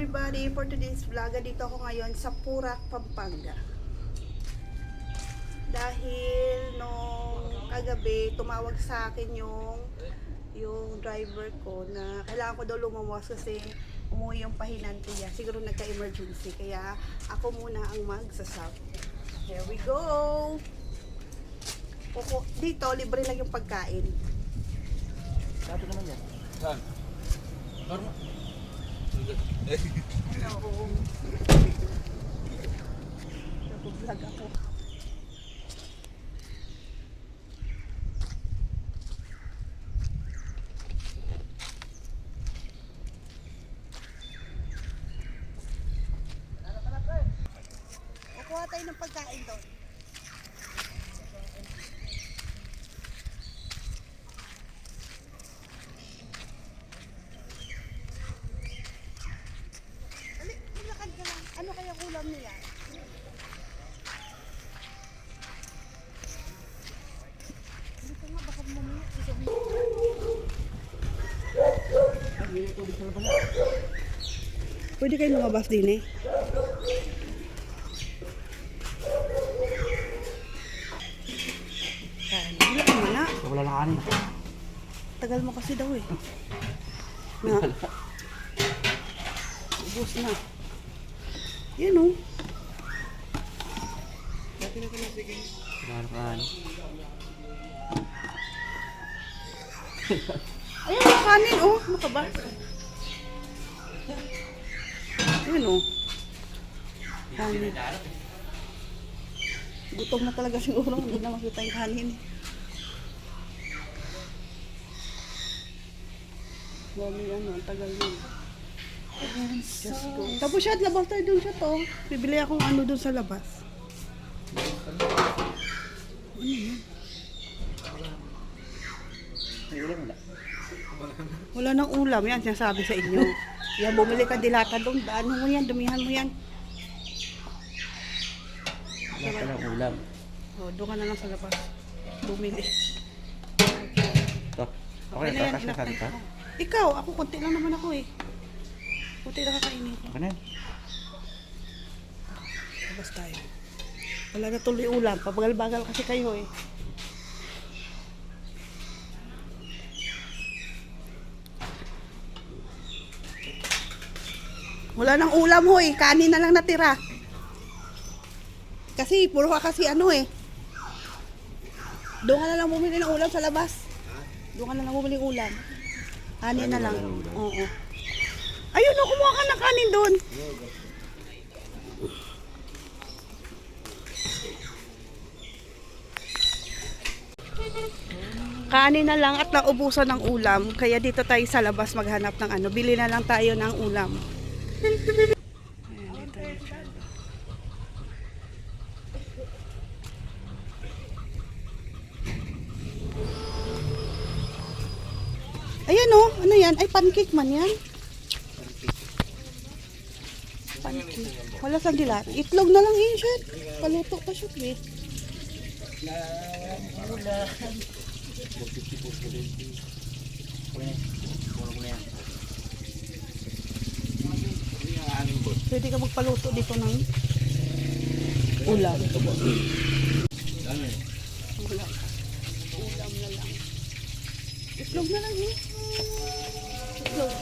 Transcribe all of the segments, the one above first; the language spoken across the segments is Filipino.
everybody! For today's vlog, dito ako ngayon sa Purac, Pampanga. Dahil nung kagabi, tumawag sa akin yung driver ko na kailangan ko daw lumabas kasi umuwi yung pahinante niya. Siguro nagka-emergency. Kaya ako muna ang magsasab. Here we go! Dito, libre lang yung pagkain. Sabi naman yan. Saan? Norma. Hello. Nag-vlog ako. Kukuha tayo ng pagkain doon. Ano kaya ulam nila? Dito nga, baka mamaya isabihin. Pwede kayo lumabas din eh. Wala ka mana. Wala lang kanin. Tagal mo kasi daw eh. Na. Ubus na. Yan o. Dati na pala, sige. Wala lang kanin. Ayan ang kanin oh. Ano ka ba? Ayan o. Kanin. Gutom na talaga siguro. Hindi na makita yung kanin eh. Dami ano, ang tagal yun. Just go. Tapos siya, labas tayo dun siya to. Bibili akong ano dun sa labas. Ano yan? May ulam wala. Wala nang ulam. Yan, sinasabi sa inyo. Yan, bumili ka dilata doon. Ano mo yan? Dumihan mo yan. Wala ka lang ulam. O, doon ka na lang sa labas. Bumili. Ito. Okay na, yan, kakasya enough ka na ka. ito. Ikaw, ako konti lang naman ako eh. Konti lang kakainin ko. Okay na yan. Labas tayo. Wala na tuloy ulam. Pabagal-bagal kasi kayo eh. Wala nang ulam hoy. Kanin na lang natira. Kasi puro ka kasi ano eh. Doon ka na lang bumili ng ulam sa labas. Doon ka na lang bumili ng ulam. Kanin na lang. Oo. Ayun o, kumuha ka ng kanin doon. Kanin na lang at naubusan ng ulam. Kaya dito tayo sa labas maghanap ng ano. Bili na lang tayo ng ulam. Ayan, dito yun siya. Ayan o, ano yan? Ay, pancake man yan. Pancake. Wala sa dilat. Itlog na lang yun siya. Paluto pa siya, eh. Pwede ka magpaluto dito ng ulam. Ulam. Ulam na lang. Itlog na lang eh. Itlog.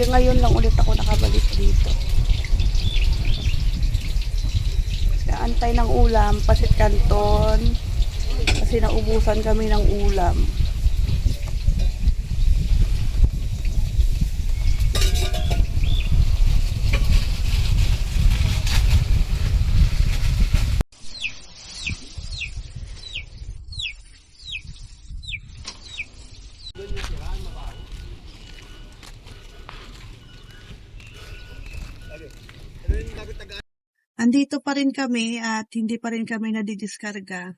Ngayon lang ulit ako nakabalik dito. Naantay ng ulam, pasit canton. Kasi naubusan kami ng ulam. Andito pa rin kami at hindi pa rin kami nadidiskarga.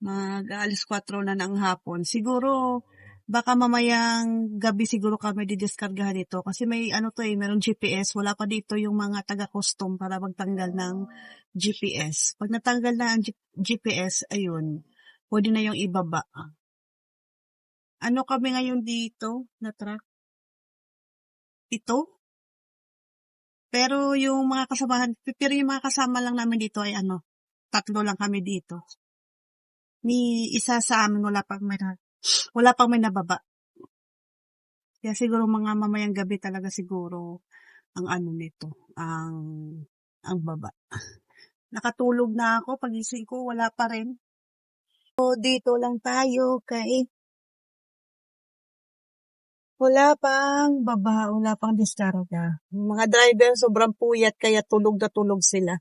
Mag-aalis 4 na ng hapon. Siguro, baka mamayang gabi siguro kami didiskargahan ito. Kasi may ano to merong GPS. Wala pa dito yung mga taga-custom para magtanggal ng GPS. Pag natanggal na ang GPS, ayun, pwede na yung ibaba. Ano kami ngayon dito na truck? Ito? Pero yung mga kasamahan, pero yung mga kasama lang namin dito ay 3 lang kami dito. Ni isa sa amin wala pang may nababa. Kaya siguro mga mamayang gabi talaga siguro ang nito, ang baba. Nakatulog na ako, pagising ko wala pa rin. So dito lang tayo kay wala pang baba, wala pang diskarga. Yung mga driver sobrang puyat kaya tulog na tulog sila.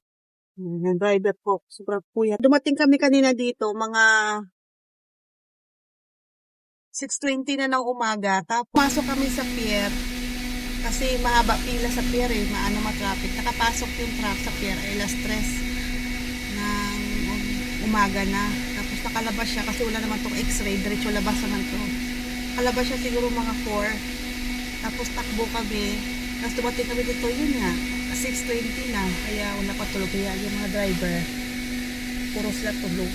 Yung driver po, sobrang puyat. Dumating kami kanina dito, mga 6:20 na ng umaga. Tapos pasok kami sa pier. Kasi mahaba pila sa pier matraffic. Nakapasok yung truck sa pier ay alas 3 ng umaga na. Tapos nakalabas siya kasi wala naman tong x-ray. Diretso labas naman to. Kalabas siya siguro mga 4. Tapos takbo kami. Tapos dumating kami dito, yun nga. 6:20 na. Kaya wala pa tulog. Kaya yung mga driver, puro sila tulog.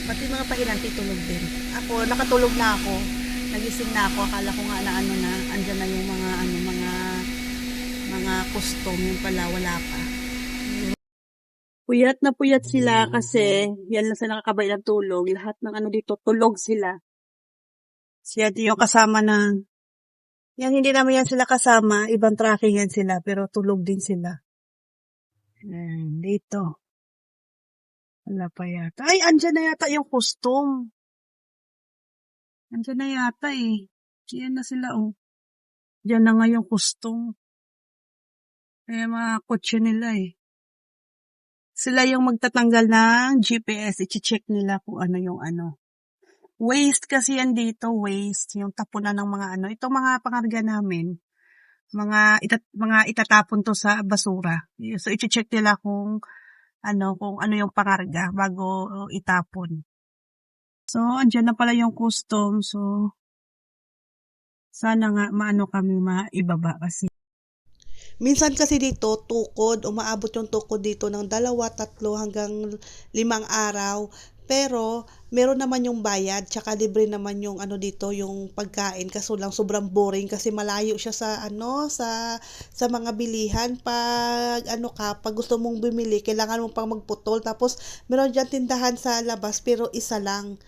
Pati mga pahinanti tulog din. Ako, nakatulog na ako. Nagising na ako. Akala ko nga na andyan na yung mga custom. Yung pala, wala pa. Puyat na puyat sila kasi yan lang sila nakakabay ng tulog. Lahat ng dito, tulog sila. Siya yung kasama ng yan, hindi naman yan sila kasama. Ibang tracking yan sila, pero tulog din sila. Ayan, dito. Wala pa yata. Ay, andyan na yata yung custom. Andyan na yata eh. Diyan na sila Diyan na nga yung custom. Kaya mga kotse nila eh. Sila yung magtatanggal ng GPS. I-check nila kung ano yung Waste kasi yan dito, waste. Yung tapunan ng mga Itong mga pangarga namin, mga itatapon to sa basura. So, i-check nila kung ano yung pangarga bago itapon. So, andyan na pala yung custom. So, sana nga kami maibaba kasi. Minsan kasi dito, tukod, umaabot yung tukod dito ng 2, 3 hanggang 5 araw. Pero, meron naman yung bayad, tsaka libre naman yung dito, yung pagkain. Kaso lang, sobrang boring kasi malayo siya sa mga bilihan. Pag, pag gusto mong bumili, kailangan mo pang magputol. Tapos, meron dyan tindahan sa labas, pero isa lang.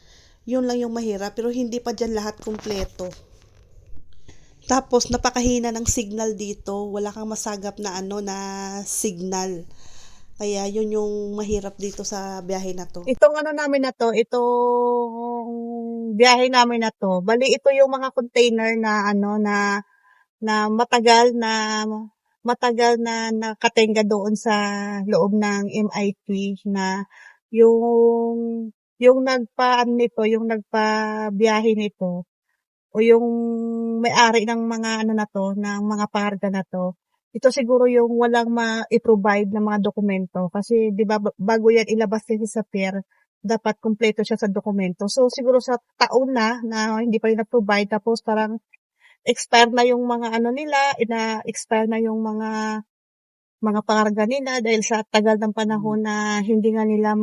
Yun lang yung mahirap, pero hindi pa dyan lahat kumpleto. Tapos, napakahina ng signal dito. Wala kang masagap na na signal. Kaya yun yung mahirap dito sa biyahe na to. Itong namin na to, itong biyahe namin na to, bali ito yung mga container na na matagal na nakatenga doon sa loob ng MIT na yung yung nagpabiyahe nito o yung may-ari ng mga na to, ng mga parga na to. Ito siguro yung walang ma-provide na mga dokumento kasi 'di ba bago yan ilabas din sa pier, dapat kumpleto siya sa dokumento. So siguro sa taon na hindi pa rin na-provide tapos parang expire na yung mga nila, expire na yung mga pangarga nila dahil sa tagal ng panahon na hindi nga nila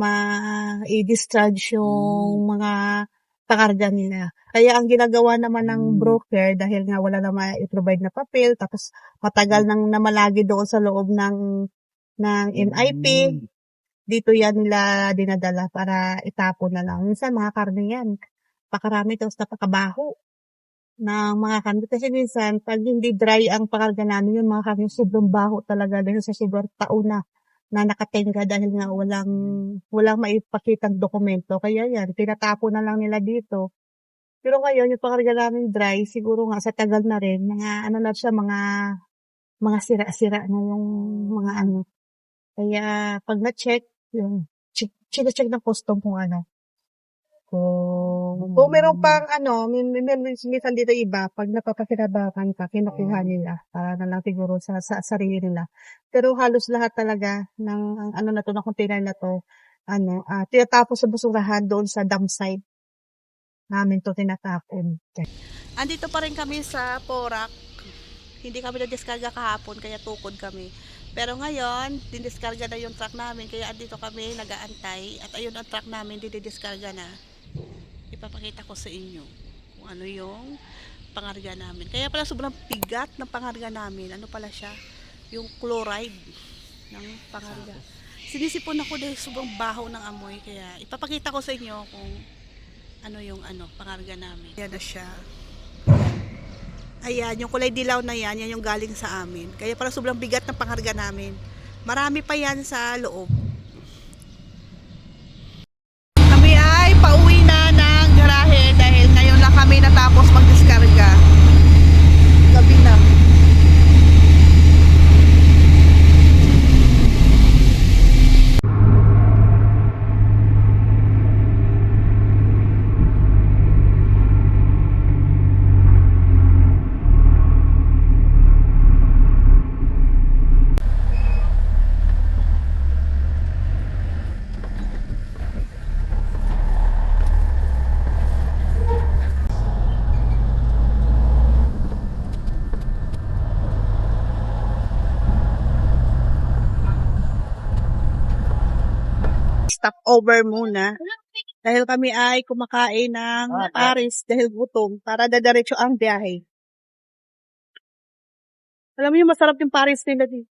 i-discharge yung mga pangarga nila. Kaya ang ginagawa naman ng broker dahil nga wala na i-provide na papel tapos matagal nang namalagi doon sa loob ng MIP, dito yan nila dinadala para itapon na lang. Minsan mga karne yan, pakarami tapos napakabaho ng mga karne. Kasi minsan, pag hindi dry ang pangarga namin, yung mga karne sobrang baho talaga dahil sa sobrang taon na nakatenga dahil nga walang maipakitang dokumento. Kaya yan, tinatapon na lang nila dito. Pero ngayon, yung pangarga namin dry, siguro nga sa tagal na rin, mga na siya, mga sira-sira na yung mga Kaya pag na-check, yun, check ng custom kung Kung meron pang minsan dito iba, pag napapakinabangan ka, kinukuha nila para na lang siguro sa sarili nila. Pero halos lahat talaga ng na to, ng container na to, tinatapon sa basurahan doon sa dump site namin to tinatapon. Andito pa rin kami sa Porac. Hindi kami na-discarga kahapon, kaya tukod kami. Pero ngayon, dindiskarga na yung truck namin, kaya andito kami nag-aantay. At ayun ang truck namin, didiskarga na. Ipapakita ko sa inyo kung ano yung pangarga namin. Kaya pala sobrang bigat ng pangarga namin. Ano pala siya? Yung chloride ng pangarga. Sinisipon ako dahil sobrang baho ng amoy. Kaya ipapakita ko sa inyo kung ano yung pangarga namin. Yan na siya. Ayan, yung kulay dilaw na yan yung galing sa amin. Kaya pala sobrang bigat ng pangarga namin. Marami pa yan sa loob. Kami ay pauwi na ng garahe dahil ngayon lang kami natapos magdiskarga. Gabi na. Stop over muna. Dahil kami ay kumakain ng Paris dahil gutom para dadiretso ang biyahe. Alam mo yung masarap yung Paris nila dito.